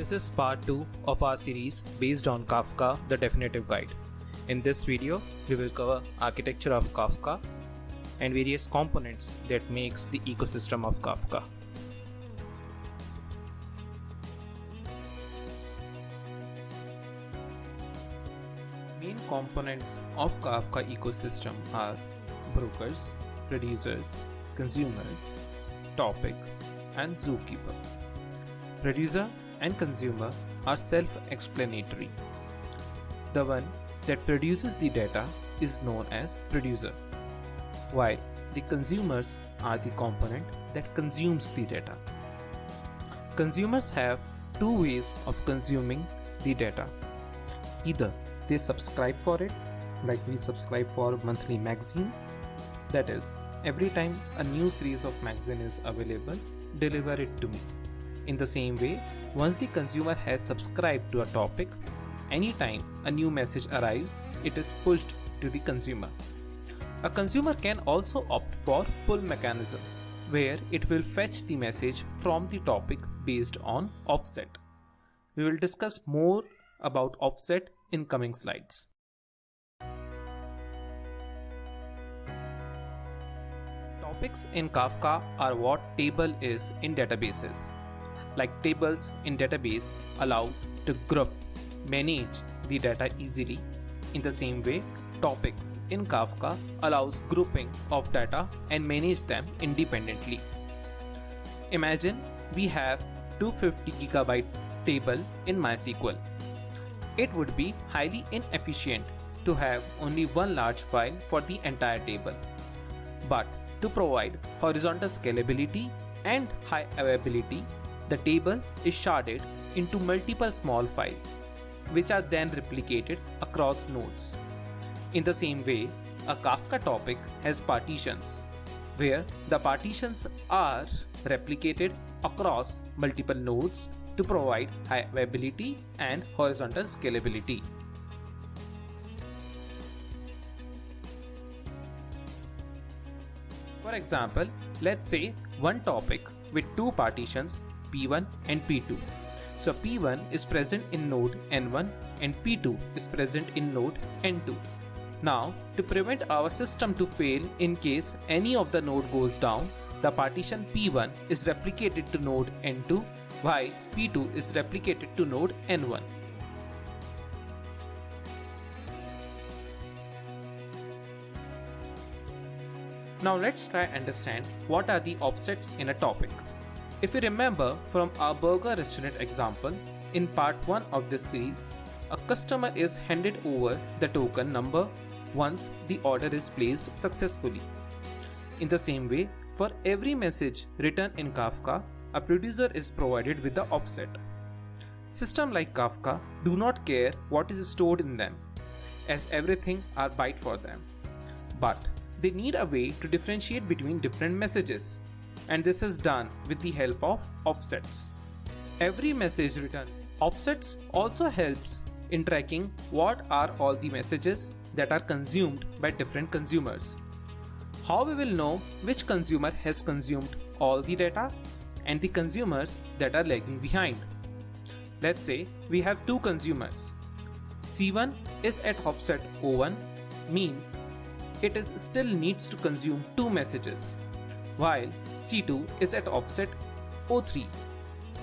This is part 2 of our series based on Kafka, the Definitive Guide. In this video, we will cover architecture of Kafka and various components that makes the ecosystem of Kafka. Main components of Kafka ecosystem are brokers, producers, consumers, topic, and zookeeper. Producer and consumer are self-explanatory. The one that produces the data is known as producer, while the consumers are the component that consumes the data. Consumers have two ways of consuming the data. Either they subscribe for it, like we subscribe for monthly magazine, that is, every time a new series of magazine is available, deliver it to me. In the same way, once the consumer has subscribed to a topic, anytime a new message arrives, it is pushed to the consumer. A consumer can also opt for pull mechanism, where it will fetch the message from the topic based on offset. We will discuss more about offset in coming slides. Topics in Kafka are what table is in databases. Like tables in database allows to group, manage the data easily. In the same way, topics in Kafka allows grouping of data and manage them independently. Imagine we have 250 GB table in MySQL. It would be highly inefficient to have only one large file for the entire table. But to provide horizontal scalability and high availability, the table is sharded into multiple small files, which are then replicated across nodes. In the same way, a Kafka topic has partitions, where the partitions are replicated across multiple nodes to provide high availability and horizontal scalability. For example, let's say one topic with two partitions P1 and P2. So P1 is present in node N1 and P2 is present in node N2. Now, to prevent our system to fail in case any of the node goes down, the partition P1 is replicated to node N2 while P2 is replicated to node N1. Now let's try understand what are the offsets in a topic. If you remember from our burger restaurant example, in part 1 of this series, a customer is handed over the token number once the order is placed successfully. In the same way, for every message written in Kafka, a producer is provided with the offset. Systems like Kafka do not care what is stored in them, as everything are byte for them. But they need a way to differentiate between different messages, and this is done with the help of offsets. Every message written offsets also helps in tracking what are all the messages that are consumed by different consumers. How we will know which consumer has consumed all the data and the consumers that are lagging behind. Let's say we have two consumers. C1 is at offset O1, means it is still needs to consume two messages, while C2 is at offset O3,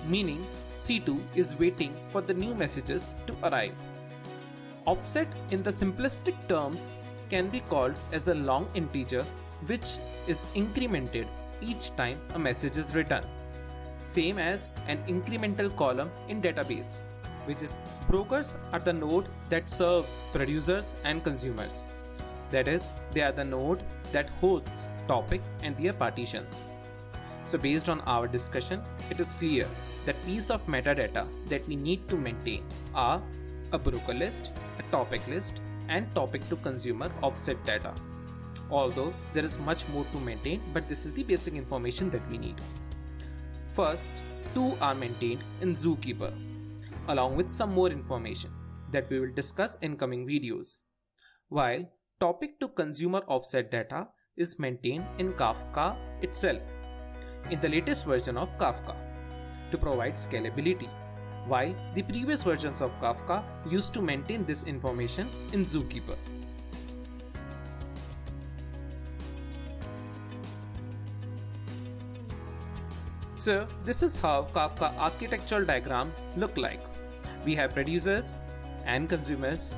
meaning C2 is waiting for the new messages to arrive. Offset in the simplistic terms can be called as a long integer which is incremented each time a message is written, same as an incremental column in database, which is brokers are the node that serves producers and consumers. That is, they are the node that hosts topic and their partitions. So based on our discussion, it is clear that piece of metadata that we need to maintain are a broker list, a topic list, and topic to consumer offset data. Although there is much more to maintain, but this is the basic information that we need. First, two are maintained in Zookeeper, along with some more information that we will discuss in coming videos, while topic to consumer offset data is maintained in Kafka itself, in the latest version of Kafka, to provide scalability. while the previous versions of Kafka used to maintain this information in Zookeeper. So this is how Kafka architectural diagram look like. We have producers and consumers,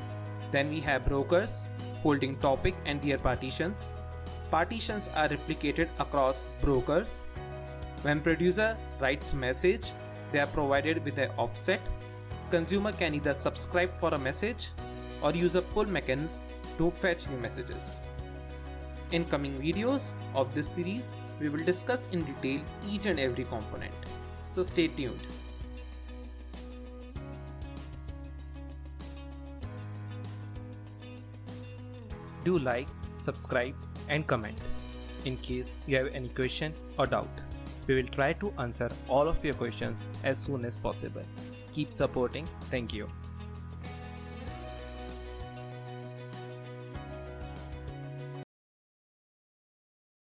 then we have brokers holding topic and their partitions. Partitions are replicated across brokers. When producer writes message, they are provided with an offset. Consumer can either subscribe for a message or use a pull mechanism to fetch new messages. In coming videos of this series, we will discuss in detail each and every component. So stay tuned. Do like, subscribe and comment. In case you have any question or doubt, we will try to answer all of your questions as soon as possible. Keep supporting. Thank you.